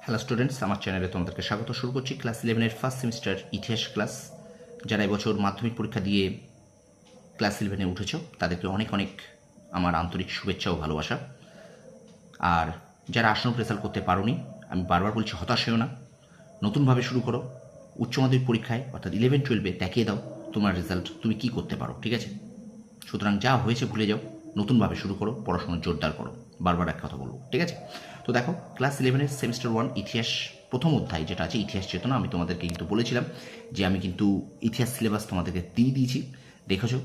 Hello students, আমার চ্যানেলে তোমাদেরকে স্বাগত। শুরু করছি ক্লাস 11-এর ফার্স্ট সেমিস্টার ইতিহাস ক্লাস। যারা এবছর মাধ্যমিক পরীক্ষা দিয়ে ক্লাস 11-এ উঠেছো তাদেরকে অনেক অনেক আমার আন্তরিক শুভেচ্ছা ও ভালোবাসা। আর যারা আসন্ন রেজাল্ট করতে পারোনি, আমি বারবার বলছি হতাশ হয়েও না, নতুনভাবে শুরু করো। উচ্চ মাধ্যমিক পরীক্ষায় অর্থাৎ 11-12-এ দেখিয়ে দাও তোমার রেজাল্ট তুমি কি করতে পারো, ঠিক আছে? সুতরাং যা হয়েছে ভুলে যাও, নতুনভাবে শুরু করো, পড়াশোনা জোরদার করো। বারবার এক কথা বলবো, ঠিক আছে? তো দেখো, ক্লাস 11-এর সেমিস্টার 1 ইতিহাস প্রথম অধ্যায় যেটা আছে ইতিহাস চেতনা, আমি তোমাদেরকে কিন্তু বলেছিলাম যে আমি কিন্তু ইতিহাস সিলেবাস তোমাদেরকে দিয়ে দিয়েছি, দেখেছো।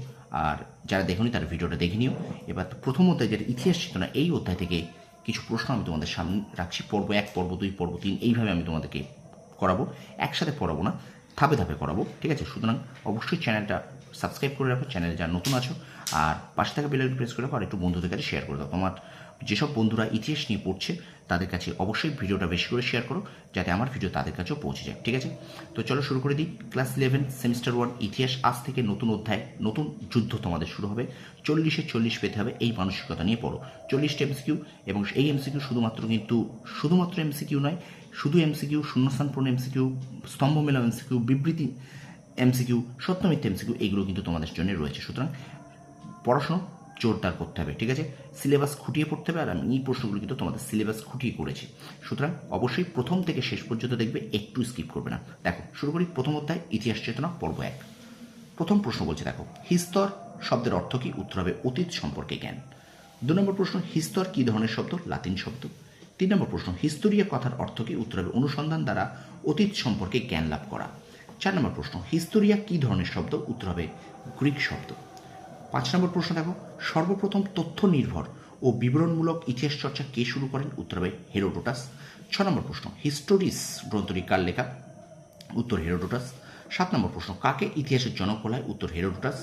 আর যারা দেখোনি তার ভিডিওটা দেখে নিও। এবার প্রথম অধ্যায় যেটা ইতিহাস চেতনা, এই অধ্যায় থেকে কিছু প্রশ্ন আমি তোমাদের সামনে রাখছি। পর্ব 1, পর্ব 2, পর্ব 3 এইভাবে আমি তোমাদেরকে করাবো, একসাথে পড়াবো না, ধাপে ধাপে করাবো, ঠিক আছে? সুতরাং অবশ্যই চ্যানেলটা সাবস্ক্রাইব করে রাখো, চ্যানেলে যারা নতুন আছো, আর পাশে থাকা বেল আইকন প্রেস করে রাখো, আর একটু বন্ধুদের কাছে শেয়ার করে দাও। তোমার যেসব বন্ধুরা ইতিহাস নিয়ে পড়ছে তাদের কাছে অবশ্যই ভিডিওটা বেশি করে শেয়ার করো, যাতে আমার ভিডিও তাদের কাছেও পৌঁছে যায়, ঠিক আছে? তো চলো শুরু করে দিই। ক্লাস 11 সেমিস্টার 1 ইতিহাস, আজ থেকে নতুন অধ্যায়, নতুন যুদ্ধ তোমাদের শুরু হবে। 40-এ 40 পেতে হবে, এই মানসিকতা নিয়ে পড়ো। 40টা এমসিকিউ, এবং এই এমসিকিউ শুধুমাত্র এমসিকিউ নয়, শুধু এমসিকিউ, শূন্যস্থান পূরণ এমসিকিউ, স্তম্ভ মেলাও এমসিকিউ, বিবৃতি এমসিকিউ, সত্য মিথ্যা এমসিকিউ, এগুলো কিন্তু তোমাদের জন্য রয়েছে। সুতরাং পড়াশোনা জোরদার করতে হবে, ঠিক আছে? সিলেবাস খুঁটিয়ে পড়তে হবে, আর আমি এই প্রশ্নগুলো কিন্তু তোমাদের সিলেবাস খুঁটিয়ে করেছি। সুতরাং অবশ্যই প্রথম থেকে শেষ পর্যন্ত দেখবে, একটু স্কিপ করবে না। দেখো শুরু করি প্রথম অধ্যায় ইতিহাস চেতনা, পর্ব 1। প্রথম প্রশ্ন বলছে, দেখো, হিস্তর শব্দের অর্থ কি? উত্তর হবে অতীত সম্পর্কে জ্ঞান। 2 নম্বর প্রশ্ন, হিস্তর কি ধরনের শব্দ? লাতিন শব্দ। 3 নম্বর প্রশ্ন, হিস্টোরিয়া কথার অর্থ কি? উত্তর হবে অনুসন্ধান দ্বারা অতীত সম্পর্কে জ্ঞান লাভ করা। 4 নম্বর প্রশ্ন, হিস্টোরিয়া কি ধরনের শব্দ? উত্তর হবে গ্রিক শব্দ। 5 নম্বর প্রশ্ন, দেখো, সর্বপ্রথম তথ্য নির্ভর ও বিবরণমূলক ইতিহাস চর্চা কে শুরু করেন? উত্তর হবে হেরোডোটাস। 6 নম্বর প্রশ্ন, হিস্টোরিস গ্রন্থটি কার লেখা? উত্তর হেরোডোটাস। 7 নম্বর প্রশ্ন, কাকে ইতিহাসের জনক বলা হয়? উত্তর হেরোডোটাস।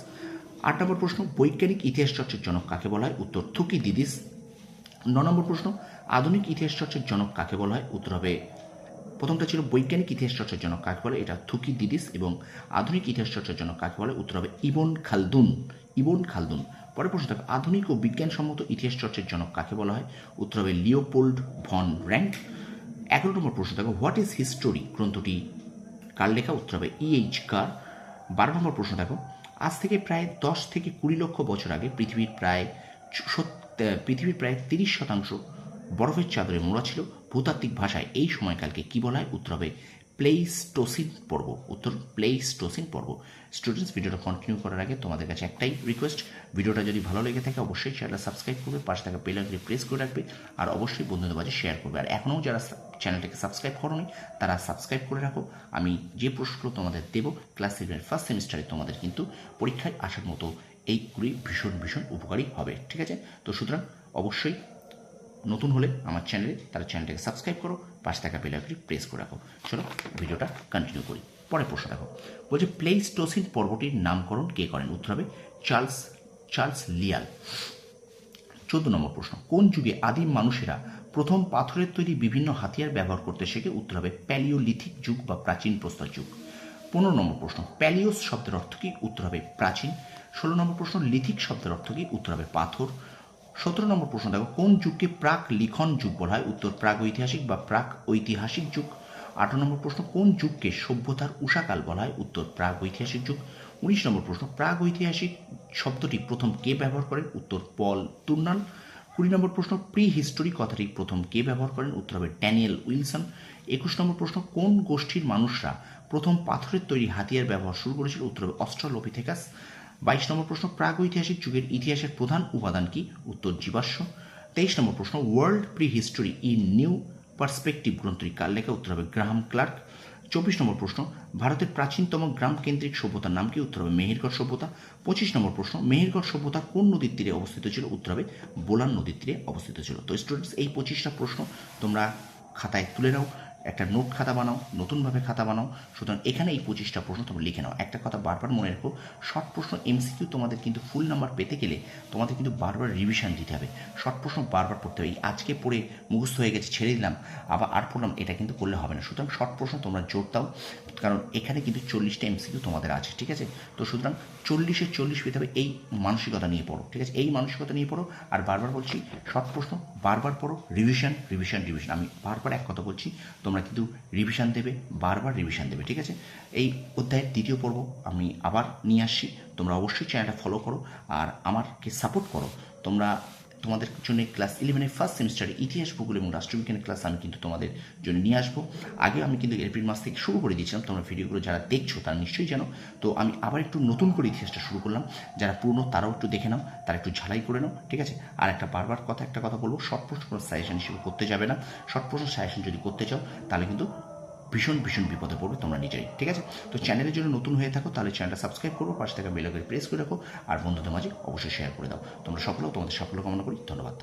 8 নম্বর প্রশ্ন, বৈজ্ঞানিক ইতিহাস চর্চার জনক কাকে বলা হয়? উত্তর থুকিডিডিস। 9 নম্বর প্রশ্ন, আধুনিক ইতিহাস চর্চার জনক কাকে বলা হয়? উত্তর হবে, প্রথমটা ছিল বৈজ্ঞানিক ইতিহাস চর্চার জনক কাকে বলে, এটা থুকিডিডিস, এবং আধুনিক ইতিহাস চর্চার জনক কাকে বলে? উত্তর হবে ইবন খালদুন। পরের প্রশ্ন, দেখো, আধুনিক ও বিজ্ঞানসম্মত ইতিহাস চর্চার জনক কাকে বলা হয়? উত্তর হবে লিওপোল্ড ভন র্যাঙ্ক। 11 নম্বর প্রশ্ন, দেখো, হোয়াট ইজ হিস্টোরি গ্রন্থটি কার লেখা? উত্তর হবে ইএইচ কার। 12 নম্বর প্রশ্ন, দেখো, আজ থেকে প্রায় 10 থেকে 20 লক্ষ বছর আগে পৃথিবীর প্রায় 30% বরফের চাদরে মোড়া ছিল। ভূতাত্ত্বিক ভাষায় এই সময়কালকে কি বলা হয়? উত্তর হবে প্লেইস্টোসিন পর্ব। উত্তর প্লেইস্টোসিন পর্ব। স্টুডেন্টস, ভিডিওটা কন্টিনিউ করার আগে তোমাদের কাছে একটাই রিকোয়েস্ট, ভিডিওটা যদি ভালো লেগে থাকে অবশ্যই চ্যানেলটা সাবস্ক্রাইব করবে, পাশে থাকা বেল আইকনটি প্রেস করে রাখবে, আর অবশ্যই বন্ধুদের মাঝে শেয়ার করবে। আর এখনও যারা চ্যানেলটাকে সাবস্ক্রাইব করোনি তারা সাবস্ক্রাইব করে রাখো। আমি যে প্রশ্নগুলো তোমাদের দেবো ক্লাস 11 ফার্স্ট সেমিস্টারে, তোমাদের কিন্তু পরীক্ষায় আসার মতো এইগুলি ভীষণ ভীষণ উপকারী হবে, ঠিক আছে? তো সুতরাং অবশ্যই নতুন হলে আমার চ্যানেলে তারা চ্যানেলটাকে সাবস্ক্রাইব করো, পাশে থাকা বেল আইকনটি প্রেস করে রাখো। চলো ভিডিওটা কন্টিনিউ করি। পরের প্রশ্ন দেখো, বলছে প্লেইস্টোসিন পর্বটির নামকরণ কে করেন? উত্তর হবে চার্লস লিয়াল। 14 নম্বর প্রশ্ন, কোন যুগে আদিম মানুষেরা প্রথম পাথরের তৈরি বিভিন্ন হাতিয়ার ব্যবহার করতে শেখে? উত্তর হবে প্যালিওলিথিক যুগ বা প্রাচীন প্রস্তর যুগ। 15 নম্বর প্রশ্ন, প্যালিওস শব্দের অর্থ কি? উত্তর হবে প্রাচীন। 16 নম্বর প্রশ্ন, লিথিক শব্দের অর্থ কি? উত্তর হবে পাথর। 17 নম্বর প্রশ্ন, দেখো, কোন যুগকে প্রাক লিখন যুগ বলা হয়? উত্তর প্রাগ ঐতিহাসিক বা প্রাক ঐতিহাসিক যুগ। 18 নম্বর প্রশ্ন, কোন যুগকে সভ্যতার উষাকাল বলা হয়? উত্তর প্রাগ ঐতিহাসিক যুগ। 19 নম্বর প্রশ্ন, প্রাগ ঐতিহাসিক শব্দটি প্রথম কে ব্যবহার করেন? উত্তর পল তুর্নাল। 20 নম্বর প্রশ্ন, প্রি হিস্টোরি কথাটি প্রথম কে ব্যবহার করেন? উত্তর হবে ড্যানিয়েল উইলসন। 21 নম্বর প্রশ্ন, কোন গোষ্ঠীর মানুষরা প্রথম পাথরের তৈরি হাতিয়ার ব্যবহার শুরু করেছিল? উত্তর হবে অস্ট্রালোপিথেকাস। 22 নম্বর প্রশ্ন, প্রাগ ঐতিহাসিক যুগের ইতিহাসের প্রধান উপাদান কি? উত্তর জীবাশ্ম। 23 নম্বর প্রশ্ন, world pre history in new perspective গ্রন্থটি কার লেখা? উত্তর হবে গ্রাহাম ক্লার্ক। 24 নম্বর প্রশ্ন, ভারতের প্রাচীনতম গ্রাম কেন্দ্রিক সভ্যতার নাম কি? উত্তর হবে মেহেরগড় সভ্যতা। 25 নম্বর প্রশ্ন, মেহেরগড় সভ্যতা কোন নদীর তীরে অবস্থিত ছিল? উত্তর হবে বোলান নদীর তীরে অবস্থিত ছিল। তো স্টুডেন্টস, এই 25টা প্রশ্ন তোমরা খাতায় তুলে নাও একটা নোট খাতা বানাও, নতুনভাবে খাতা বানাও। সুতরাং এখানে এই 25টা প্রশ্ন তোমরা লিখে নাও। একটা কথা বারবার মনে রেখো, শর্ট প্রশ্ন এমসিকিউ তোমাদের কিন্তু ফুল নাম্বার পেতে গেলে তোমাদের কিন্তু বারবার রিভিশন দিতে হবে, শর্ট প্রশ্ন বারবার পড়তে হবে। এই আজকে পড়ে মুখস্থ হয়ে গেছে ছেড়ে দিলাম আবার আর পড়লাম, এটা কিন্তু করলে হবে না। সুতরাং শর্ট প্রশ্ন তোমরা জোর দাও, কারণ এখানে কিন্তু 40টা এমসিকিউ তোমাদের আছে, ঠিক আছে? তো সুতরাং 40-এ 40 পেতে হবে, এই মানসিকতা নিয়ে পড়ো, ঠিক আছে? এই মানসিকতা নিয়ে পড়ো। আর বারবার বলছি, শর্ট প্রশ্ন বারবার পড়ো, রিভিশন রিভিশন রিভিশন। আমি বারবার এক কথা বলছি, তোমরা কিন্তু রিভিশন দেবে, বারবার রিভিশন দেবে, ঠিক আছে? এই অধ্যায়ের দ্বিতীয় পর্ব আমি আবার নিয়ে আসছি, তোমরা অবশ্যই চ্যানেলটা ফলো করো আর আমাকে সাপোর্ট করো। তোমাদের জন্য ক্লাস 11-এর ফার্স্ট সেমিস্টারে ইতিহাস, ভূগোল এবং রাষ্ট্রবিজ্ঞানের ক্লাস আমি কিন্তু তোমাদের জন্য নিয়ে আসবো। আগে আমি কিন্তু এপ্রিল মাস থেকে শুরু করে দিয়েছিলাম, তোমরা ভিডিওগুলো যারা দেখছো তারা নিশ্চয়ই জানো। তো আমি আবার একটু নতুন করে ইতিহাসটা শুরু করলাম, যারা পুরনো তারাও একটু দেখে নাও, তারা একটু ঝালাই করে নাও, ঠিক আছে? আর একটা কথা বলবো, শর্ট প্রশ্ন কোনো সাজেশন হিসেবে করতে যাবে না। শর্ট প্রশ্ন সাজেশন যদি করতে চাও তাহলে কিন্তু ভীষণ ভীষণ বিপদে পড়বে তোমরা নিজেই, ঠিক আছে? তো চ্যানেলের জন্য নতুন হয়ে থাকো তাহলে চ্যানেলটা সাবস্ক্রাইব করো, পাশে থাকা বেল আইকনে প্রেস করে রাখো আর বন্ধুদের মাঝে অবশ্যই শেয়ার করে দাও। তোমরা সকলেও তোমাদের সাফল্য কামনা করি। ধন্যবাদ।